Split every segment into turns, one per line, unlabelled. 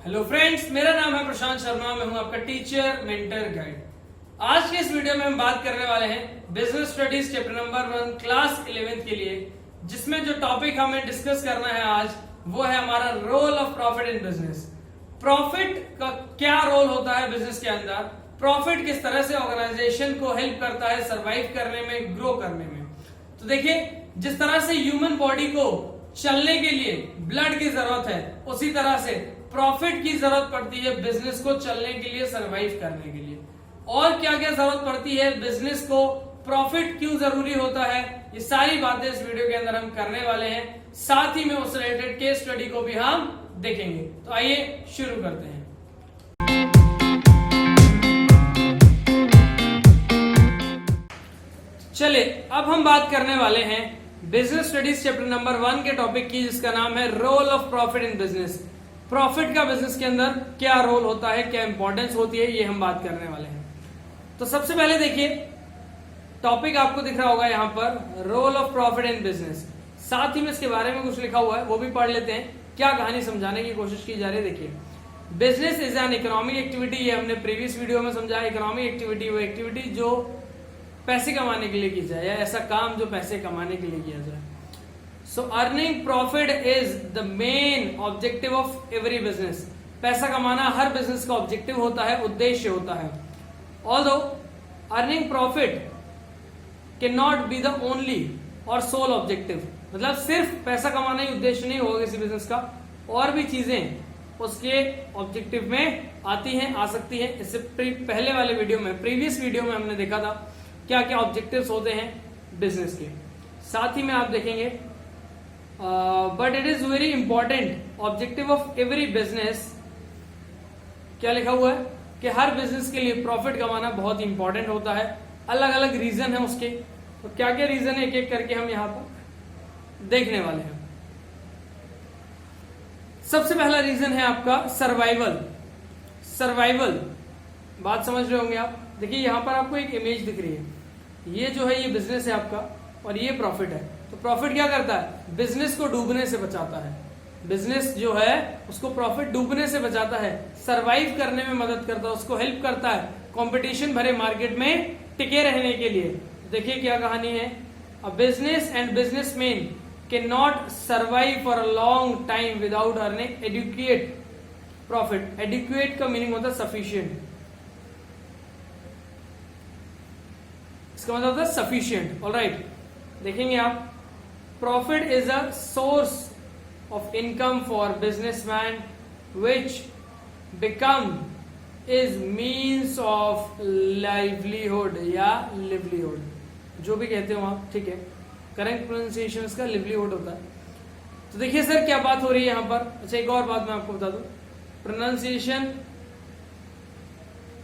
Hello friends, मेरा नाम है प्रशांत शर्मा। मैं हूं आपका टीचर मेंटर गाइड। आज के इस वीडियो में हम बात करने वाले हैं business studies chapter number 1 class 11th के लिए, जिसमें जो टॉपिक हमें डिस्कस करना है आज वो है हमारा role of profit in business. Profit का क्या रोल होता है बिजनेस के अंदर, प्रॉफिट किस तरह से ऑर्गेनाइजेशन को हेल्प करता है सरवाइव करने में, ग्रो करने में। तो देखिए, जिस तरह से ह्यूमन बॉडी को चलने के लिए ब्लड की जरूरत है, उसी तरह से प्रॉफिट की जरूरत पड़ती है बिजनेस को चलने के लिए, सरवाइव करने के लिए। और क्या क्या जरूरत पड़ती है बिजनेस को, प्रॉफिट क्यों जरूरी होता है, ये सारी बातें इस वीडियो के अंदर हम करने वाले हैं। साथ ही में उस रिलेटेड केस स्टडी को भी हम देखेंगे। तो आइए शुरू करते हैं। चलिए, अब हम बात करने वाले हैं बिजनेस स्टडीज चैप्टर नंबर 1 के टॉपिक की, जिसका नाम है role of profit in business. Profit का बिजनेस के अंदर क्या रोल होता है, क्या इंपॉर्टेंस होती है, ये हम बात करने वाले हैं। तो सबसे पहले देखिए, टॉपिक आपको दिख रहा होगा यहाँ पर, role of profit in business. साथ ही में इसके बारे में कुछ लिखा हुआ है, वो भी पढ़ लेते हैं। क्या कहानी समझाने की कोशिश की जा रही है, देखिए। Business is an economic activity, ये हमने प्रीवियस वीडियो में समझा। इकोनॉमिक एक्टिविटी वो एक्टिविटी जो पैसे कमाने के लिए की जाए, या ऐसा काम जो पैसे कमाने के लिए किया जाए। So earning profit is the main objective of every business. पैसा कमाना हर बिजनेस का ऑब्जेक्टिव होता है, उद्देश्य होता है। Although earning profit can not be the only और सोल ऑब्जेक्टिव, मतलब सिर्फ पैसा कमाना ही उद्देश्य नहीं होगा किसी बिजनेस का, और भी चीजें उसके ऑब्जेक्टिव में आती हैं, आ सकती हैं। इससे पहले वाले वीडियो में, प्रीवियस वीडियो में हमने देखा था क्या क्या ऑब्जेक्टिव्स होते हैं बिजनेस के। साथ ही में आप देखेंगे but it is very important objective of every business. क्या लिखा हुआ है कि हर बिजनेस के लिए प्रॉफिट कमाना बहुत इंपॉर्टेंट होता है। अलग अलग रीजन है उसके, तो क्या क्या रीजन है एक एक करके हम यहां पर देखने वाले हैं। सबसे पहला रीजन है आपका सर्वाइवल। सर्वाइवल बात समझ रहे होंगे आप। देखिए, यहां पर आपको एक इमेज दिख रही है, ये जो है ये बिजनेस है आपका, और ये प्रॉफिट है। तो प्रॉफिट क्या करता है, बिजनेस को डूबने से बचाता है। बिजनेस जो है उसको प्रॉफिट डूबने से बचाता है, सरवाइव करने में मदद करता है, उसको हेल्प करता है कंपटीशन भरे मार्केट में टिके रहने के लिए। देखिए क्या कहानी है, a business and businessman can not survive for a long time without earning adequate profit. Adequate का मीनिंग होता है सफिशियंट, इसका मतलब होता है सफिशियंट। ऑलराइट, देखेंगे आप, profit is a source of income for businessman which become is means of livelihood या लिवलीहुड, जो भी कहते हो आप, ठीक है। करेक्ट प्रोनाउंसिएशन इसका लिवलीहुड होता है। तो देखिए सर, क्या बात हो रही है यहाँ पर। अच्छा, एक और बात मैं आपको बता दूं, प्रोनाउंसिएशन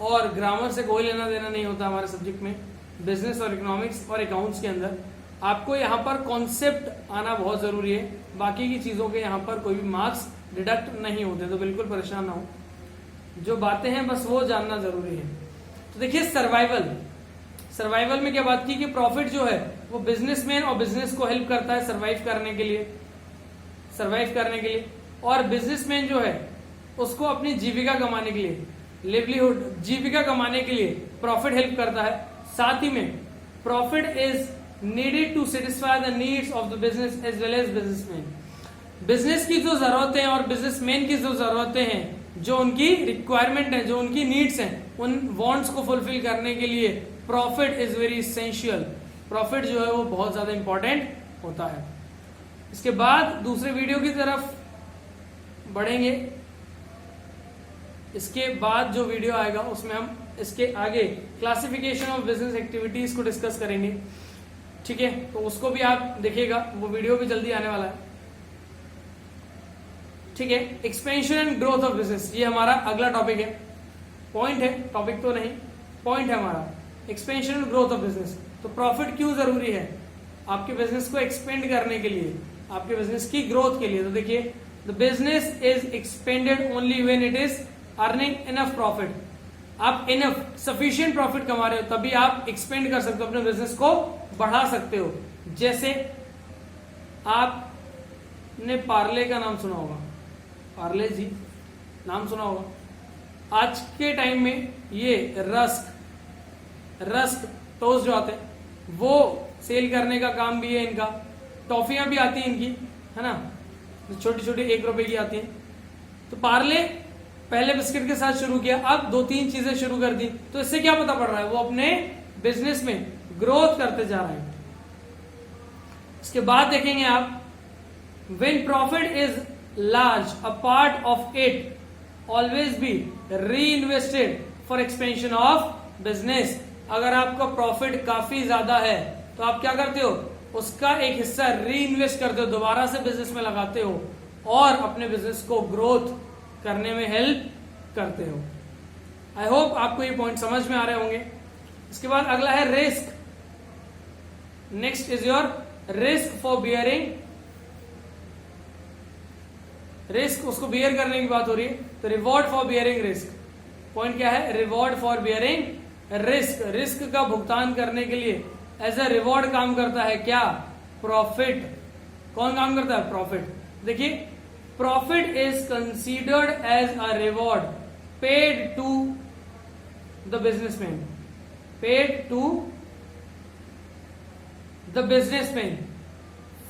और ग्रामर से कोई लेना देना नहीं होता हमारे सब्जेक्ट में। बिजनेस और इकोनॉमिक्स और अकाउंट्स के अंदर आपको यहाँ पर कॉन्सेप्ट आना बहुत जरूरी है। बाकी की चीजों के यहाँ पर कोई भी मार्क्स डिडक्ट नहीं होते, तो बिल्कुल परेशान ना हो। जो बातें हैं बस वो जानना जरूरी है। तो देखिए, सर्वाइवल, सर्वाइवल में क्या बात की कि प्रॉफिट जो है वो बिजनेसमैन और बिजनेस को हेल्प करता है सर्वाइव करने के लिए, सर्वाइव करने के लिए। और बिजनेसमैन जो है उसको अपनी जीविका कमाने के लिए, लिवलीहुड, जीविका कमाने के लिए प्रॉफिट हेल्प करता है। साथ ही में profit is needed to satisfy the needs of the business as well as businessman. Business की जो जरूरतें हैं और बिजनेसमैन की जो जरूरतें हैं, जो उनकी रिक्वायरमेंट है, जो उनकी नीड्स हैं, उन वांट्स को फुलफिल करने के लिए profit is very essential. Profit जो है वो बहुत ज्यादा इंपॉर्टेंट होता है। इसके बाद दूसरे वीडियो की तरफ बढ़ेंगे। इसके बाद जो वीडियो आएगा उसमें हम इसके आगे क्लासिफिकेशन ऑफ बिजनेस एक्टिविटीज को डिस्कस करेंगे, ठीक है। तो उसको भी आप देखिएगा, वो वीडियो भी जल्दी आने वाला है, ठीक है। Expansion and growth of business, ये हमारा अगला टॉपिक है। पॉइंट है, टॉपिक तो नहीं, पॉइंट है हमारा expansion and growth of business. तो प्रॉफिट क्यों जरूरी है आपके बिजनेस को एक्सपेंड करने के लिए, आपके बिजनेस की ग्रोथ के लिए। तो देखिए, the business is expanded only when it is earning enough profit. आप इनफ सफिशिएंट प्रॉफिट कमा रहे हो तभी आप एक्सपेंड कर सकते हो, अपने बिजनेस को बढ़ा सकते हो। जैसे आपने पार्ले का नाम सुना होगा, पार्ले जी, नाम सुना होगा। आज के टाइम में ये रस्क टोस्ट जो आते हैं वो सेल करने का काम भी है इनका। टॉफियां भी आती हैं इनकी, है ना, छोटी छोटी 1 रुपए की आती हैं। तो पार्ले पहले बिस्किट के साथ शुरू किया, अब 2-3 चीजें शुरू कर दी। तो इससे क्या पता पड़ रहा है, वो अपने बिजनेस में ग्रोथ करते जा रहे हैं। इसके बाद देखेंगे आप, when profit is large a part of it always be reinvested for expansion of business. अगर आपका प्रॉफिट काफी ज्यादा है तो आप क्या करते हो, उसका एक हिस्सा री इन्वेस्ट करते हो, दोबारा से बिजनेस में लगाते हो और अपने बिजनेस को ग्रोथ करने में हेल्प करते हो। आई होप आपको ये पॉइंट समझ में आ रहे होंगे। इसके बाद अगला है risk. Next is your risk for bearing. Risk, उसको बियर करने की बात हो रही है, तो reward for bearing risk. Point क्या है, reward for bearing risk. Risk का भुगतान करने के लिए एज अ रिवॉर्ड काम करता है क्या, प्रॉफिट। कौन काम करता है, प्रॉफिट। देखिए, profit is considered as a reward paid to the businessman, paid to the businessman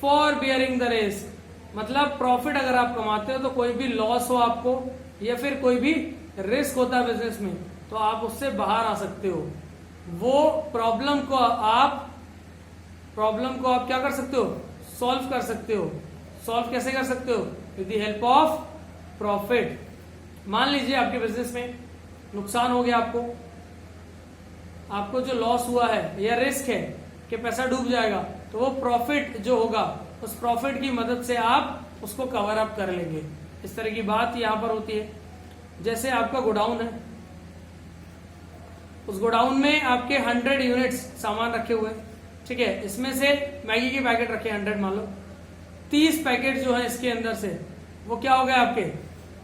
for bearing the risk. मतलब प्रॉफिट अगर आप कमाते हो तो कोई भी लॉस हो आपको या फिर कोई भी रिस्क होता है बिजनेस में, तो आप उससे बाहर आ सकते हो। वो प्रॉब्लम को आप क्या कर सकते हो, सॉल्व कर सकते हो। सॉल्व कैसे कर सकते हो, with the help of profit. मान लीजिए आपके बिजनेस में नुकसान हो गया, आपको जो लॉस हुआ है या रिस्क है कि पैसा डूब जाएगा, तो वो प्रॉफिट जो होगा उस प्रॉफिट की मदद से आप उसको कवर अप कर लेंगे। इस तरह की बात यहां पर होती है। जैसे आपका गोडाउन है, उस गोडाउन में आपके 100 यूनिट्स सामान रखे हुए, ठीक है, इसमें से मैगी के पैकेट रखे 100 मान लो, 30 पैकेट जो है इसके अंदर से वो क्या हो गए, आपके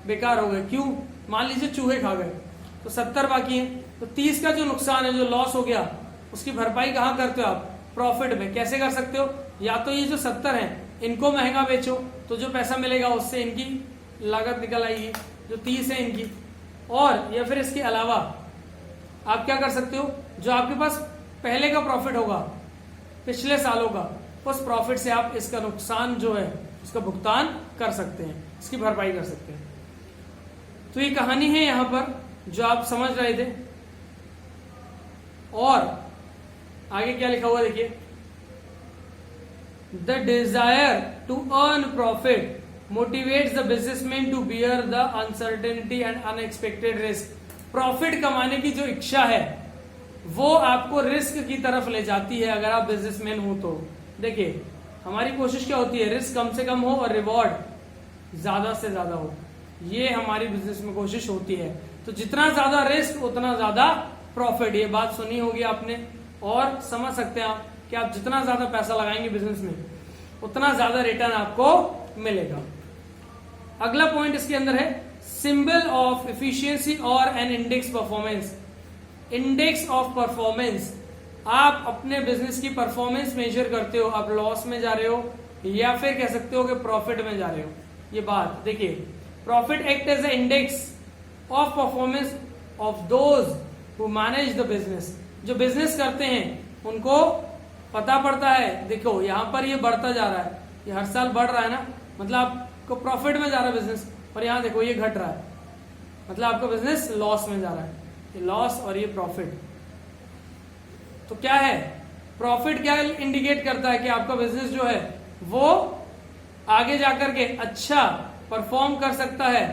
बेकार हो गए। क्यों, मान लीजिए चूहे खा गए, तो 70 बाकी है। तो 30 का जो नुकसान है, जो लॉस हो गया, उसकी भरपाई कहां करते हो आप, प्रॉफिट में। कैसे कर सकते हो, या तो ये जो 70 है इनको महंगा बेचो तो जो पैसा मिलेगा उससे इनकी लागत निकल आएगी, जो 30 है इनकी। और या फिर इसके अलावा आप क्या कर सकते हो, जो आपके पास पहले का प्रॉफिट होगा पिछले सालों का, उस प्रॉफिट से आप इसका नुकसान जो है उसका भुगतान कर सकते हैं, इसकी भरपाई कर सकते हैं। तो ये कहानी है यहां पर जो आप समझ रहे थे। और आगे क्या लिखा हुआ देखिए, the desire to earn profit motivates the businessman to bear the uncertainty and unexpected risk. Profit कमाने की जो इच्छा है वो आपको रिस्क की तरफ ले जाती है अगर आप बिजनेसमैन हो तो। देखिए, हमारी कोशिश क्या होती है, रिस्क कम से कम हो और रिवॉर्ड ज्यादा से ज्यादा हो, ये हमारी बिजनेस में कोशिश होती है। तो जितना ज्यादा रिस्क उतना ज्यादा प्रॉफिट, ये बात सुनी होगी आपने और समझ सकते हैं आप कि आप जितना ज्यादा पैसा लगाएंगे बिजनेस में उतना ज्यादा रिटर्न आपको मिलेगा। अगला पॉइंट इसके अंदर है सिंबल ऑफ एफिशिएंसी और an index performance. Index of performance, आप अपने बिजनेस की परफॉर्मेंस मेजर करते हो, आप लॉस में जा रहे हो या फिर कह सकते हो कि प्रॉफिट में जा रहे हो। ये बात देखिए, profit act as a index of performance of those who manage the business. जो बिजनेस करते हैं उनको पता पड़ता है, देखो यहाँ पर ये बढ़ता जा रहा है, ये हर साल बढ़ रहा है ना, मतलब आपको प्रॉफिट में जा रहा है बिजनेस, और यहाँ देखो ये घट रहा है, मतलब आपका बिजनेस लॉस में जा रहा है। ये लॉस और ये प्रॉफिट, तो क्या है, प्रॉफिट क्या इंडिकेट करता है कि आपका बिजनेस जो है वो आगे जाकर के अच्छा परफॉर्म कर सकता है,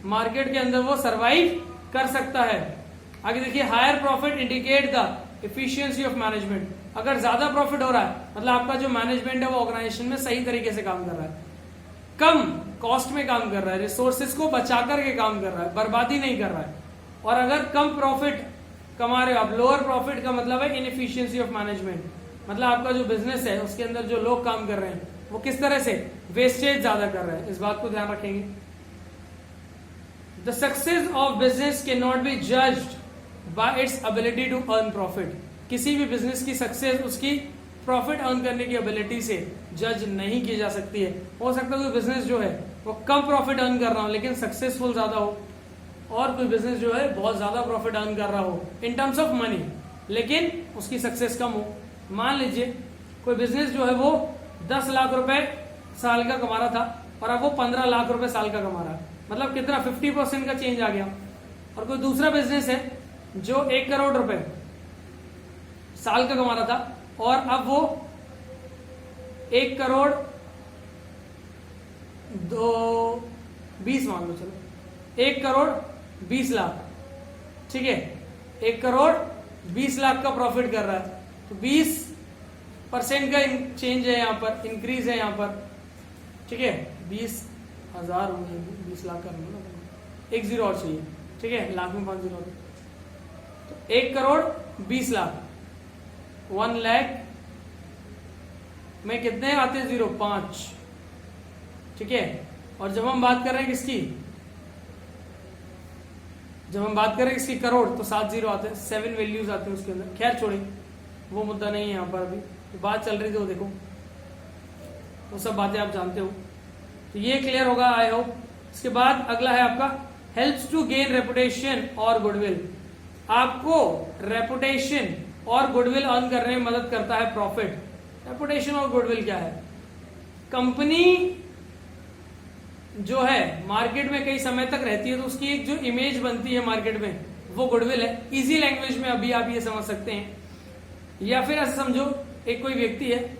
मार्केट के अंदर वो सरवाइव कर सकता है। आगे देखिए, higher profit indicate the efficiency of management. अगर ज्यादा प्रॉफिट हो रहा है मतलब आपका जो मैनेजमेंट है वो ऑर्गेनाइजेशन में सही तरीके से काम कर रहा है, कम कॉस्ट में काम कर रहा है, रिसोर्सेज को बचा करके काम कर रहा है, बर्बादी नहीं कर रहा है। और अगर कम प्रॉफिट कमा रहे हो आप, लोअर प्रॉफिट का मतलब है इनएफिशिएंसी ऑफ मैनेजमेंट, मतलब आपका जो बिजनेस है उसके अंदर जो लोग काम कर रहे हैं वो किस तरह से वेस्टेज ज्यादा कर रहे हैं, इस बात को ध्यान रखेंगे। The success of business can not be judged by its ability to earn profit. किसी भी बिजनेस की सक्सेस उसकी प्रॉफिट अर्न करने की एबिलिटी से जज नहीं की जा सकती है। हो सकता है कोई बिजनेस जो है वो कम प्रॉफिट अर्न कर रहा हो लेकिन सक्सेसफुल ज्यादा हो, और कोई बिजनेस जो है बहुत ज्यादा प्रॉफिट अर्न कर रहा हो इन टर्म्स ऑफ मनी लेकिन उसकी सक्सेस कम हो। मान लीजिए कोई बिजनेस जो है वो 10 लाख रुपए साल का कमा रहा था और अब वो 15 लाख रुपए साल का कमा रहा है, मतलब कितना 50% का चेंज आ गया। और कोई दूसरा बिजनेस है जो 1 करोड़ रुपए साल का कमा रहा था और अब वो 1 करोड़ 20 मान लो, चलो 1 करोड़ 20 लाख, ठीक है, 1 करोड़ 20 लाख का प्रॉफिट कर रहा है, तो 20% का चेंज है यहाँ पर, इंक्रीज है यहाँ पर, ठीक है, 20,000 20 लाख का एक जीरो और चाहिए, ठीक है, लाख में 5 जीरो, तो 1 करोड़ 20 लाख, 1 लाख में कितने आते हैं जीरो, 5, ठीक है। और जब हम बात कर रहे हैं किसकी, जब हम बात करें इसकी करोड़, तो 7 जीरो आते हैं, 7 वैल्यूज आते हैं उसके अंदर। खैर छोड़े, वो मुद्दा नहीं है यहाँ पर, अभी तो बात चल रही थी वो देखो, वो सब बातें आप जानते हो, तो ये क्लियर होगा आई होप। इसके बाद अगला है आपका हेल्प्स टू गेन रेपुटेशन और गुडविल। आपको रेपुटेशन और गुडविल अर्न करने में मदद करता है प्रॉफिट। रेपुटेशन और गुडविल क्या है, कंपनी जो है मार्केट में कई समय तक रहती है तो उसकी एक जो इमेज बनती है मार्केट में वो गुडविल है। इजी लैंग्वेज में अभी आप ये समझ सकते हैं, या फिर ऐसा समझो एक कोई व्यक्ति है,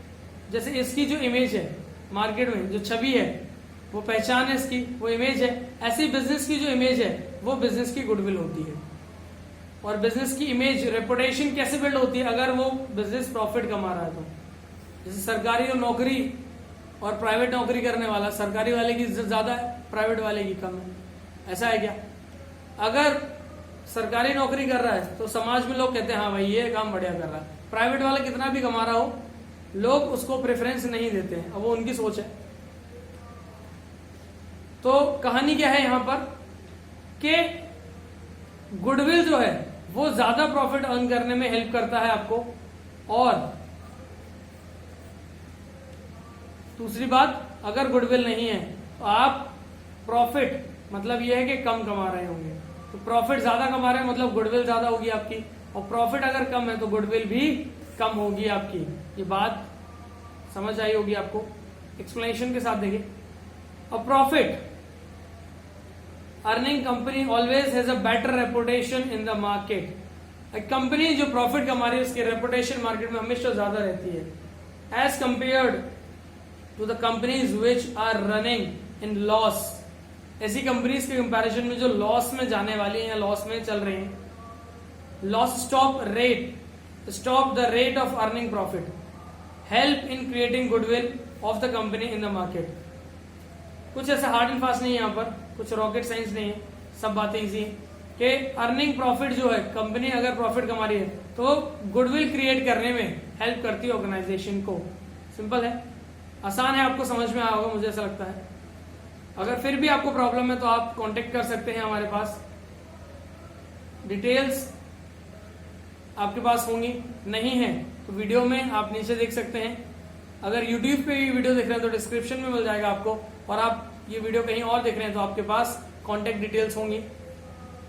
जैसे इसकी जो इमेज है मार्केट में, जो छवि है, वो पहचान है इसकी, वो इमेज है, ऐसी बिजनेस की जो इमेज है वो बिजनेस की गुडविल होती है। और बिजनेस की इमेज रेपुटेशन कैसे बिल्ड होती है, अगर वो बिजनेस प्रॉफिट कमा रहा है तो। जैसे सरकारी नौकरी और प्राइवेट नौकरी करने वाला, सरकारी वाले की इज्जत ज्यादा है, प्राइवेट वाले की कम है, ऐसा है क्या। अगर सरकारी नौकरी कर रहा है तो समाज में लोग कहते हैं हाँ भाई ये काम बढ़िया कर रहा है, प्राइवेट वाला कितना भी कमा रहा हो लोग उसको प्रेफरेंस नहीं देते हैं, अब वो उनकी सोच है। तो कहानी क्या है यहां पर कि गुडविल जो है वो ज्यादा प्रॉफिट अर्न करने में हेल्प करता है आपको। और दूसरी बात, अगर गुडविल नहीं है तो आप प्रॉफिट मतलब यह है कि कम कमा रहे होंगे, तो प्रॉफिट ज्यादा कमा रहे हैं मतलब गुडविल ज्यादा होगी आपकी, और प्रॉफिट अगर कम है तो गुडविल भी कम होगी आपकी। ये बात समझ आई होगी आपको, एक्सप्लेनेशन के साथ देखिए। और profit earning company always has a better reputation in the market. एक कंपनी जो प्रॉफिट कमा रही है उसकी रेपुटेशन मार्केट में हमेशा ज्यादा रहती है as compared to the companies which are running in loss. ऐसी कंपनीज के कंपैरिजन में जो लॉस में जाने वाली हैं या लॉस में चल रही हैं। Loss stop the rate of earning profit, help in creating goodwill of the company in the market. कुछ ऐसा हार्ड एंड फास्ट नहीं है यहाँ पर, कुछ रॉकेट साइंस नहीं है, सब बातें इजी है कि अर्निंग प्रॉफिट जो है, कंपनी अगर प्रॉफिट कमा रही है तो गुडविल क्रिएट करने में हेल्प करती है ऑर्गेनाइजेशन को। सिंपल है, आसान है, आपको समझ में आया होगा मुझे ऐसा लगता है। अगर फिर भी आपको प्रॉब्लम है तो आप कांटेक्ट कर सकते हैं हमारे पास, डिटेल्स आपके पास होंगी, नहीं है तो वीडियो में आप नीचे देख सकते हैं। अगर YouTube पे भी वीडियो देख रहे हैं तो डिस्क्रिप्शन में मिल जाएगा आपको, और आप ये वीडियो कहीं और देख रहे हैं तो आपके पास कांटेक्ट डिटेल्स होंगी।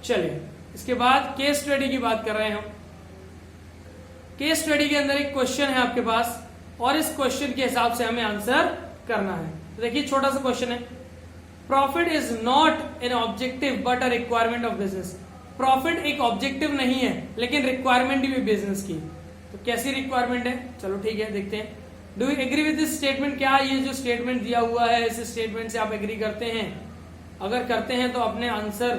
चलिए, इसके बाद केस स्टडी की बात कर रहे हैं हम। केस स्टडी के अंदर एक क्वेश्चन है आपके पास और इस क्वेश्चन के हिसाब से हमें आंसर करना है। तो देखिए, छोटा सा क्वेश्चन है, profit is not an objective but a requirement of business. Profit एक ऑब्जेक्टिव नहीं है लेकिन रिक्वायरमेंट भी बिजनेस की। तो कैसी रिक्वायरमेंट है, चलो ठीक है देखते हैं। Do you agree with this statement? क्या ये जो स्टेटमेंट दिया हुआ है इस स्टेटमेंट से आप एग्री करते हैं? अगर करते हैं तो अपने आंसर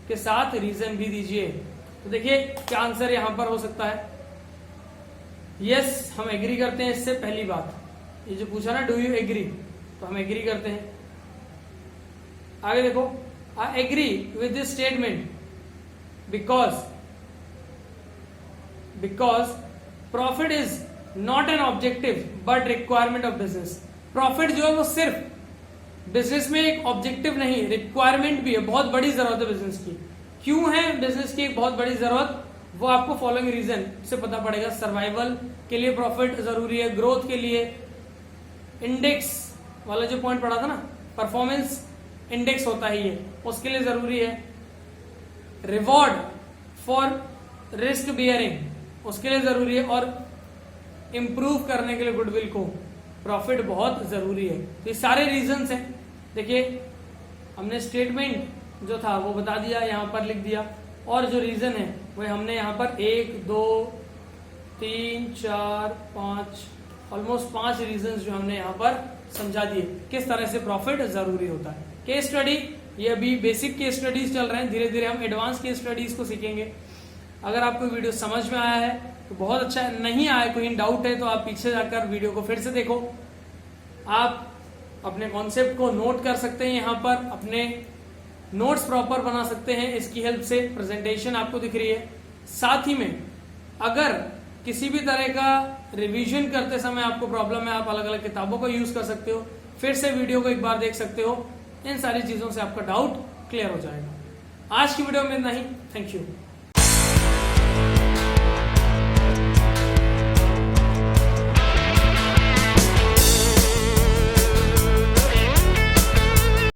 के साथ रीजन भी दीजिए। तो देखिए क्या आंसर यहां पर हो सकता है। यस, हम एग्री करते हैं। इससे पहली बात, ये जो पूछा ना डू यू एग्री, तो हम एग्री करते हैं। आगे देखो, I agree with this statement because profit is not an objective but requirement of business. Profit जो है वो सिर्फ बिजनेस में एक ऑब्जेक्टिव नहीं, रिक्वायरमेंट भी है, बहुत बड़ी जरूरत है बिजनेस की। क्यों है बिजनेस की एक बहुत बड़ी जरूरत, वो आपको फॉलोइंग रीजन से पता पड़ेगा। सर्वाइवल के लिए प्रॉफिट जरूरी है, ग्रोथ के लिए, इंडेक्स वाला जो पॉइंट पढ़ा था ना परफॉर्मेंस इंडेक्स होता है ये, उसके लिए जरूरी है। रिवॉर्ड फॉर रिस्क बियरिंग, उसके लिए जरूरी है। और इंप्रूव करने के लिए गुडविल को प्रॉफिट बहुत जरूरी है। तो ये सारे रीजंस हैं। देखिए हमने स्टेटमेंट जो था वो बता दिया, यहाँ पर लिख दिया, और जो रीजन है वो हमने यहाँ पर 1 2 3 4 5 ऑलमोस्ट 5 रीजंस जो हमने यहाँ पर समझा दिए किस तरह से प्रॉफिट जरूरी होता है। केस स्टडी, ये अभी बेसिक केस स्टडीज चल रहे हैं, धीरे धीरे हम एडवांस केस स्टडीज को सीखेंगे। अगर आपको वीडियो समझ में आया है तो बहुत अच्छा है, नहीं आया कोई डाउट है तो आप पीछे जाकर वीडियो को फिर से देखो। आप अपने कॉन्सेप्ट को नोट कर सकते हैं, यहाँ पर अपने नोट्स प्रॉपर बना सकते हैं इसकी हेल्प से। प्रेजेंटेशन आपको दिख रही है। साथ ही में अगर किसी भी तरह का रिवीजन करते समय आपको प्रॉब्लम है, आप अलग अलग किताबों का यूज कर सकते हो, फिर से वीडियो को एक बार देख सकते हो। इन सारी चीजों से आपका डाउट क्लियर हो जाएगा। आज की वीडियो में इतना ही। Thank you.